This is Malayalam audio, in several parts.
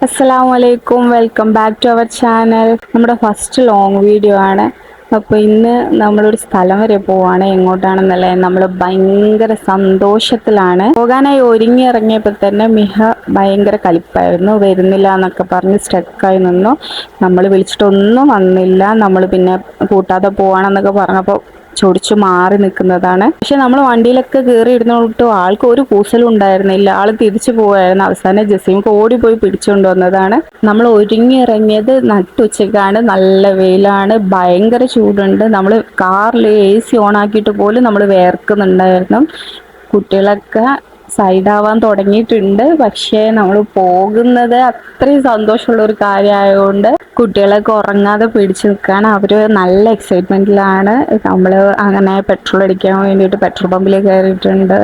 അസ്സലാമലൈക്കും, welcome back to our channel. നമ്മുടെ ഫസ്റ്റ് ലോങ് വീഡിയോ ആണ്. അപ്പോൾ ഇന്ന് നമ്മളൊരു സ്ഥലം വരെ പോവാണ്. എങ്ങോട്ടാണെന്നല്ലേ, നമ്മൾ ഭയങ്കര സന്തോഷത്തിലാണ്. പോകാനായി ഒരുങ്ങി ഇറങ്ങിയപ്പോൾ തന്നെ മിഹ ഭയങ്കര കലിപ്പായിരുന്നു. വരുന്നില്ല എന്നൊക്കെ പറഞ്ഞ് സ്റ്റക്കായി നിന്നു. നമ്മൾ വിളിച്ചിട്ടൊന്നും വന്നില്ല. നമ്മൾ പിന്നെ കൂട്ടാതെ പോവാണെന്നൊക്കെ പറഞ്ഞപ്പോൾ ചൊടിച്ചു മാറി നിൽക്കുന്നതാണ്. പക്ഷെ നമ്മൾ വണ്ടിയിലൊക്കെ കയറി ഇരുന്നോട്ട് ആൾക്ക് ഒരു കൂസലും ഉണ്ടായിരുന്നില്ല. ആൾ തിരിച്ചു പോവായിരുന്നു. അവസാനം ജസീമക്ക് ഓടിപ്പോയി പിടിച്ചുകൊണ്ട് വന്നതാണ്. നമ്മൾ ഒരുങ്ങി ഇറങ്ങിയത് നട്ടുച്ചയ്ക്കാണ്. നല്ല വെയിലാണ്, ഭയങ്കര ചൂടുണ്ട്. നമ്മൾ കാറിൽ AC ഓൺ ആക്കിയിട്ട് പോലും നമ്മൾ വേർക്കുന്നുണ്ടായിരുന്നു. കുട്ടികളൊക്കെ സൈഡാവാൻ തുടങ്ങിയിട്ടുണ്ട്. പക്ഷേ നമ്മൾ പോകുന്നത് അത്രയും സന്തോഷമുള്ള ഒരു കാര്യമായതുകൊണ്ട് കുട്ടികളൊക്കെ ഉറങ്ങാതെ പിടിച്ചു നിൽക്കുകയാണ്. അവർ നല്ല എക്സൈറ്റ്മെൻറ്റിലാണ്. നമ്മൾ അങ്ങനെ പെട്രോൾ അടിക്കാൻ വേണ്ടിയിട്ട് പെട്രോൾ പമ്പിൽ കയറിയിട്ടുണ്ട്.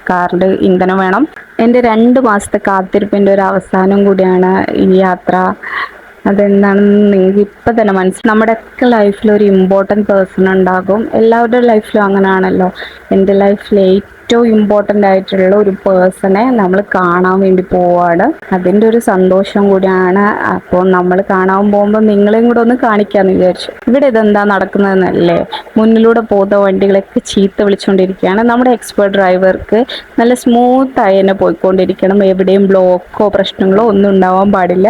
കാറിൽ ഇന്ധനം വേണം. എൻ്റെ 2 മാസത്തെ കാത്തിരിപ്പിൻ്റെ ഒരു അവസാനം കൂടിയാണ് ഈ യാത്ര. അതെന്താണെന്ന് നിങ്ങൾക്ക് ഇപ്പം തന്നെ മനസ്സിലാവും. നമ്മുടെയൊക്കെ ലൈഫിൽ ഒരു ഇമ്പോർട്ടൻറ്റ് പേഴ്സൺ ഉണ്ടാകും. എല്ലാവരുടെ ലൈഫിലും അങ്ങനെയാണല്ലോ. എൻ്റെ ലൈഫിൽ ഏറ്റവും ഇമ്പോർട്ടൻ്റ് ആയിട്ടുള്ള ഒരു പേഴ്സണെ നമ്മൾ കാണാൻ വേണ്ടി പോവാണ്. അതിൻ്റെ ഒരു സന്തോഷം കൂടിയാണ്. അപ്പോൾ നമ്മൾ കാണാൻ പോകുമ്പോൾ നിങ്ങളെയും കൂടെ ഒന്ന് കാണിക്കാമെന്ന് വിചാരിച്ചു. ഇവിടെ ഇതെന്താ നടക്കുന്നതെന്നല്ലേ, മുന്നിലൂടെ പോകുന്ന വണ്ടികളൊക്കെ ചീത്ത വിളിച്ചുകൊണ്ടിരിക്കുകയാണ്. നമ്മുടെ എക്സ്പേർട്ട് ഡ്രൈവർക്ക് നല്ല സ്മൂത്തായി തന്നെ പോയിക്കൊണ്ടിരിക്കണം. എവിടെയും ബ്ലോക്കോ പ്രശ്നങ്ങളോ ഒന്നും ഉണ്ടാവാൻ പാടില്ല.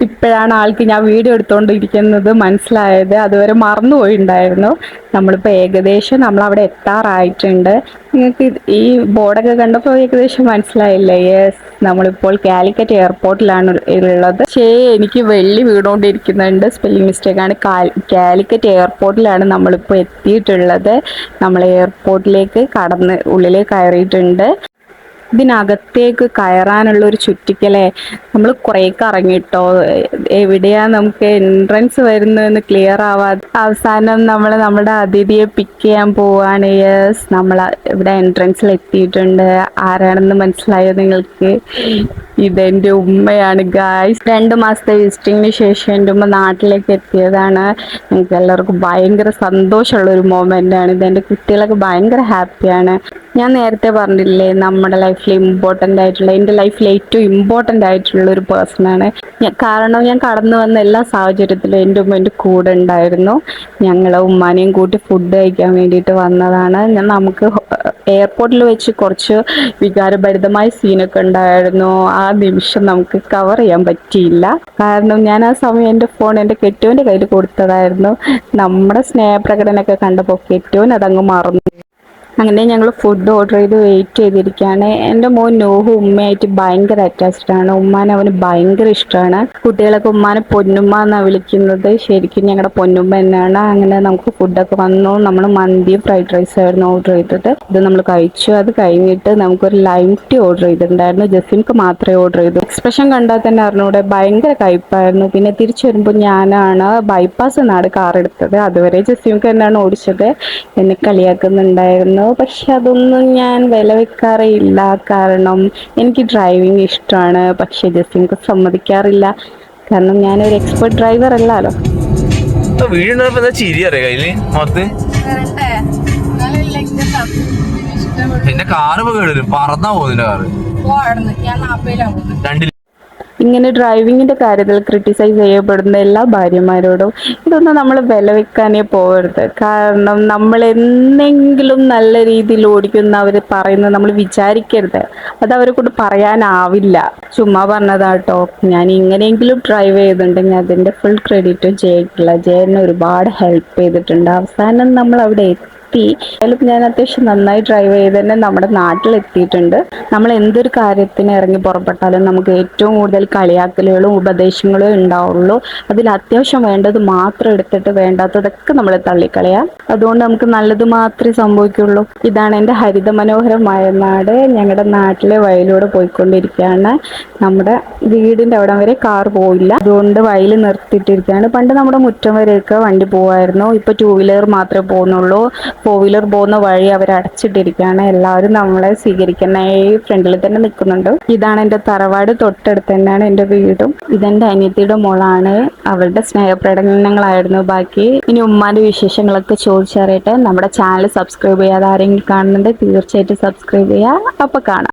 ഇപ്പോഴാണ് ആൾക്ക് ഞാൻ വീഡിയോ എടുത്തുകൊണ്ടിരിക്കുന്നത് മനസ്സിലായത്. അതുവരെ മറന്നുപോയിട്ടുണ്ടായിരുന്നു. നമ്മളിപ്പോൾ ഏകദേശം നമ്മളവിടെ എത്താറായിട്ടുണ്ട്. നിങ്ങൾക്ക് ഈ ബോർഡൊക്കെ കണ്ടപ്പോൾ ഏകദേശം മനസ്സിലായില്ലേ? യെസ്, നമ്മളിപ്പോൾ കാലിക്കറ്റ് എയർപോർട്ടിലാണ് ഉള്ളത്. പക്ഷേ എനിക്ക് വെള്ളി വീണുകൊണ്ടിരിക്കുന്നുണ്ട്. സ്പെല്ലിംഗ് മിസ്റ്റേക്കാണ്. കാലിക്കറ്റ് എയർപോർട്ടിലാണ് നമ്മളിപ്പോൾ എത്തിയിട്ടുള്ളത്. നമ്മൾ എയർപോർട്ടിലേക്ക് ഉള്ളിലേക്ക് കയറിയിട്ടുണ്ട്. ഇതിനകത്തേക്ക് കയറാനുള്ള ഒരു ചുറ്റിക്കലേ, നമ്മൾ കുറേ കറങ്ങിട്ടോ, എവിടെയാ നമുക്ക് എൻട്രൻസ് വരുന്നതെന്ന് ക്ലിയർ ആവാതെ അവസാനം നമ്മൾ നമ്മുടെ അതിഥിയെ പിക്ക് ചെയ്യാൻ പോവാണ്. യെസ്, നമ്മൾ ഇവിടെ എൻട്രൻസിൽ എത്തിയിട്ടുണ്ട്. ആരാണെന്ന് മനസ്സിലായോ നിങ്ങൾക്ക്? ഇതെൻ്റെ ഉമ്മയാണ് ഗായ്സ്. 2 മാസത്തെ വിസിറ്റിങ്ങിന് ശേഷം എൻ്റെ ഉമ്മ നാട്ടിലേക്ക് എത്തിയതാണ്. ഞങ്ങൾക്ക് എല്ലാവർക്കും ഭയങ്കര സന്തോഷമുള്ളൊരു മൊമെൻ്റാണ്. ഇതെൻ്റെ കുട്ടികളൊക്കെ ഭയങ്കര ഹാപ്പിയാണ്. ഞാൻ നേരത്തെ പറഞ്ഞില്ലേ, നമ്മുടെ ലൈഫിൽ ഇമ്പോർട്ടൻ്റ് ആയിട്ടുള്ള, എൻ്റെ ലൈഫിൽ ഏറ്റവും ഇമ്പോർട്ടൻ്റ് ആയിട്ടുള്ള ഒരു പേഴ്സണാണ്. കാരണം ഞാൻ കടന്നു വന്ന എല്ലാ സാഹചര്യത്തിലും എൻ്റെ ഉമ്മ എൻ്റെ കൂടെ ഉണ്ടായിരുന്നു. ഞങ്ങൾ ഉമ്മാനെയും കൂട്ടി ഫുഡ് കഴിക്കാൻ വേണ്ടിയിട്ട് വന്നതാണ്. നമുക്ക് എയർപോർട്ടിൽ വെച്ച് കുറച്ച് വികാരഭരിതമായ സീനൊക്കെ ഉണ്ടായിരുന്നു. ആ നിമിഷം നമുക്ക് കവർ ചെയ്യാൻ പറ്റിയില്ല. കാരണം ഞാൻ ആ സമയം എൻ്റെ ഫോൺ എൻ്റെ കെട്ടുവിൻ്റെ കയ്യിൽ കൊടുത്തതായിരുന്നു. നമ്മുടെ സ്നേഹപ്രകടനമൊക്കെ കണ്ടപ്പോൾ കെട്ടുവിൻ അതങ്ങ് മറന്നു. അങ്ങനെ ഞങ്ങൾ ഫുഡ് ഓർഡർ ചെയ്ത് വെയിറ്റ് ചെയ്തിരിക്കുകയാണ്. എൻ്റെ മോൻ നോഹു ഉമ്മയായിട്ട് ഭയങ്കര അറ്റാച്ച്ഡ് ആണ്. ഉമ്മാനെ അവന് ഭയങ്കര ഇഷ്ടമാണ്. കുട്ടികളൊക്കെ ഉമ്മാനെ പൊന്നുമ്മ എന്നാണ് വിളിക്കുന്നത്. ശരിക്കും ഞങ്ങളുടെ പൊന്നുമ്മ തന്നെയാണ്. അങ്ങനെ നമുക്ക് ഫുഡൊക്കെ വന്നു. നമ്മൾ മന്തിയും ഫ്രൈഡ് റൈസ് ആയിരുന്നു ഓർഡർ ചെയ്തത്. ഇത് നമ്മൾ കഴിച്ചു. അത് കഴിഞ്ഞിട്ട് നമുക്കൊരു ലൈം ടീ ഓർഡർ ചെയ്തിട്ടുണ്ടായിരുന്നു. ജസീംക്ക് മാത്രമേ ഓർഡർ ചെയ്തു. എക്സ്പ്രഷൻ കണ്ടാൽ തന്നെ അറിഞ്ഞൂടെ, ഭയങ്കര കയ്പായിരുന്നു. പിന്നെ തിരിച്ചു വരുമ്പോൾ ഞാനാണ് ബൈപ്പാസ് എന്നാണ് കാർ എടുത്തത്. അതുവരെ ജസീംക്ക് തന്നെയാണ് ഓടിച്ചത്. എന്നെ കളിയാക്കുന്നുണ്ടായിരുന്നു. പക്ഷെ അതൊന്നും ഞാൻ വില വെക്കാറേ ഇല്ല. കാരണം എനിക്ക് ഡ്രൈവിങ് ഇഷ്ടമാണ്. പക്ഷെ ജസീംക്ക് സമ്മതിക്കാറില്ല. കാരണം ഞാനൊരു എക്സ്പെർട്ട് ഡ്രൈവർ അല്ലല്ലോ. പിന്നെ കാറ് പറന്നാ പോകുന്നില്ല കാറ്. ഇങ്ങനെ ഡ്രൈവിങ്ങിൻ്റെ കാര്യത്തിൽ ക്രിട്ടിസൈസ് ചെയ്യപ്പെടുന്ന എല്ലാ ഭാര്യമാരോടും ഇതൊന്നും നമ്മൾ വില വെക്കാനേ പോകരുത്. കാരണം നമ്മൾ എന്തെങ്കിലും നല്ല രീതിയിൽ ഓടിക്കുന്ന അവർ പറയുന്നത് നമ്മൾ വിചാരിക്കരുത്. അത് അവരെ കൊണ്ട് പറയാനാവില്ല. ചുമ്മാ പറഞ്ഞതാട്ടോ. ഞാൻ ഇങ്ങനെയെങ്കിലും ഡ്രൈവ് ചെയ്തിട്ടുണ്ടെങ്കിൽ അതിൻ്റെ ഫുൾ ക്രെഡിറ്റും ജയക്കില്ല. ജയനെ ഒരുപാട് ഹെൽപ്പ് ചെയ്തിട്ടുണ്ട്. അവസാനം നമ്മൾ അവിടെ എത്തി. ഞാൻ അത്യാവശ്യം നന്നായി ഡ്രൈവ് ചെയ്ത് തന്നെ നമ്മുടെ നാട്ടിലെത്തിയിട്ടുണ്ട്. നമ്മൾ എന്തൊരു കാര്യത്തിന് ഇറങ്ങി പുറപ്പെട്ടാലും നമുക്ക് ഏറ്റവും കൂടുതൽ കളിയാക്കലുകളും ഉപദേശങ്ങളും ഉണ്ടാവുള്ളൂ. അതിൽ അത്യാവശ്യം വേണ്ടത് മാത്രം എടുത്തിട്ട് വേണ്ടാത്തതൊക്കെ നമ്മൾ തള്ളിക്കളയാം. അതുകൊണ്ട് നമുക്ക് നല്ലത് മാത്രമേ സംഭവിക്കുള്ളൂ. ഇതാണ് എൻ്റെ ഹരിത മനോഹരമായ നാട്. ഞങ്ങളുടെ നാട്ടിലെ വയലിലൂടെ പോയിക്കൊണ്ടിരിക്കുകയാണ്. നമ്മുടെ വീടിൻ്റെ അവിടം വരെ കാർ പോയില്ല. അതുകൊണ്ട് വയൽ നിർത്തിയിട്ടിരിക്കുകയാണ്. പണ്ട് നമ്മുടെ മുറ്റം വരെയൊക്കെ വണ്ടി പോവായിരുന്നു. ഇപ്പോൾ 2 വീലർ മാത്രമേ പോകുന്നുള്ളൂ. 4 വീലർ പോകുന്ന വഴി അവർ അടച്ചിട്ടിരിക്കുകയാണ്. എല്ലാവരും നമ്മളെ സ്വീകരിക്കാനായി ഫ്രണ്ടിൽ തന്നെ നിൽക്കുന്നുണ്ട്. ഇതാണ് എൻ്റെ തറവാട്. തൊട്ടടുത്ത് തന്നെയാണ് എൻ്റെ വീടും. ഇതെൻ്റെ അനിയത്തിയുടെ മോളാണ്. അവളുടെ സ്നേഹപ്രകടനങ്ങളായിരുന്നു ബാക്കി. ഇനി ഉമ്മാൻ്റെ വിശേഷങ്ങളൊക്കെ ചോദിച്ചറിയട്ടെ. നമ്മുടെ ചാനൽ സബ്സ്ക്രൈബ് ചെയ്യാതെ ആരെങ്കിലും കാണുന്നുണ്ട് തീർച്ചയായിട്ടും സബ്സ്ക്രൈബ് ചെയ്യുക. അപ്പോൾ കാണാം.